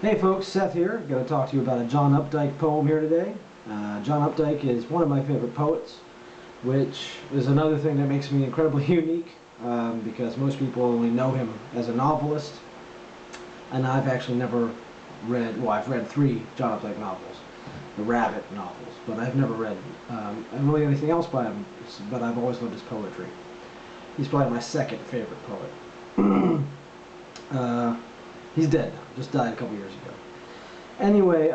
Hey folks, Seth here. Going to talk to you about a John Updike poem here today. John Updike is one of my favorite poets, which is another thing that makes me incredibly unique because most people only know him as a novelist, and I've actually never read, well, I've read 3 John Updike novels, the Rabbit novels, but I've never read really anything else by him, but I've always loved his poetry. He's probably my second favorite poet. He's dead now, just died a couple years ago. Anyway,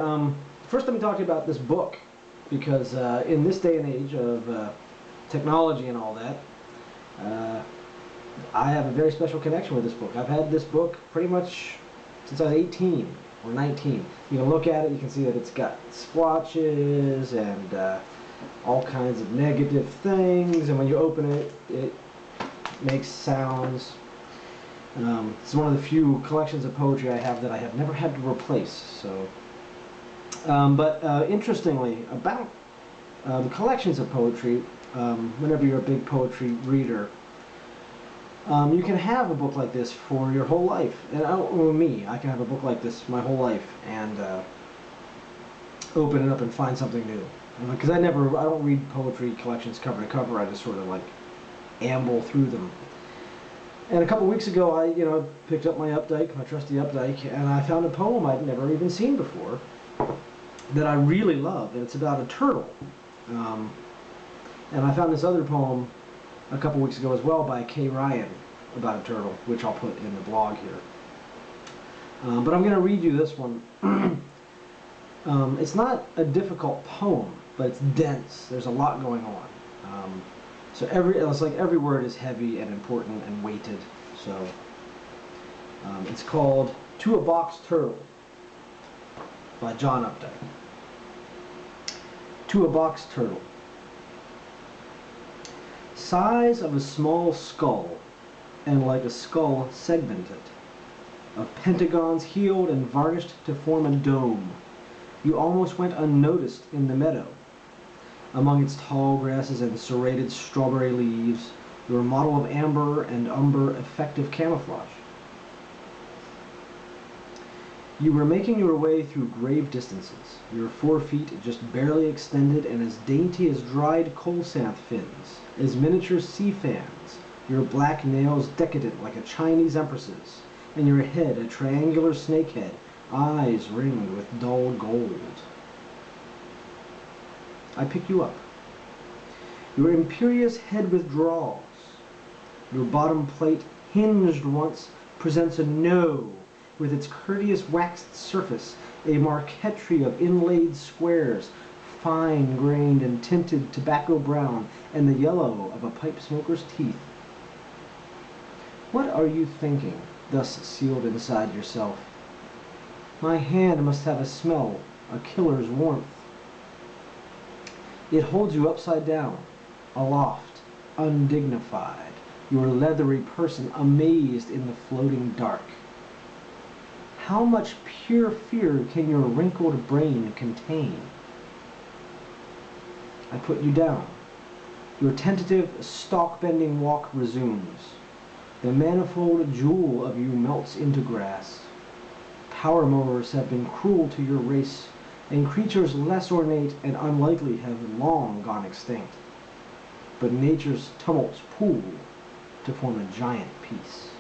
first let me talk to you about this book, because in this day and age of technology and all that, I have a very special connection with this book. I've had this book pretty much since I was 18 or 19. You can look at it, you can see that it's got splotches and all kinds of negative things, and when you open it, it makes sounds. It's one of the few collections of poetry I have that I have never had to replace. So, interestingly, about the collections of poetry, whenever you're a big poetry reader, you can have a book like this for your whole life. And I can have a book like this my whole life and open it up and find something new. Because I don't read poetry collections cover to cover. I just sort of like amble through them. And a couple weeks ago, I picked up my Updike, my trusty Updike, and I found a poem I'd never even seen before that I really love, and it's about a turtle. And I found this other poem a couple weeks ago as well by Kay Ryan about a turtle, which I'll put in the blog here. But I'm going to read you this one. It's not a difficult poem, but it's dense. There's a lot going on. So it's like every word is heavy and important and weighted. So it's called "To a Box Turtle" by John Updike. To a box turtle. Size of a small skull, and like a skull segmented, of pentagons healed and varnished to form a dome. You almost went unnoticed in the meadow. Among its tall grasses and serrated strawberry leaves, your model of amber and umber effective camouflage. You were making your way through grave distances, your 4 feet just barely extended and as dainty as dried colsanth fins, as miniature sea fans, your black nails decadent like a Chinese empress's, and your head a triangular snakehead, eyes ringed with dull gold. I pick you up. Your imperious head withdraws. Your bottom plate, hinged once, presents a no, with its courteous waxed surface, a marquetry of inlaid squares, fine-grained and tinted tobacco brown, and the yellow of a pipe smoker's teeth. What are you thinking, thus sealed inside yourself? My hand must have a smell, a killer's warmth. It holds you upside down, aloft, undignified, your leathery person amazed in the floating dark. How much pure fear can your wrinkled brain contain? I put you down. Your tentative, stalk-bending walk resumes. The manifold jewel of you melts into grass. Power mowers have been cruel to your race, and creatures less ornate and unlikely have long gone extinct. But nature's tumults pool to form a giant peace.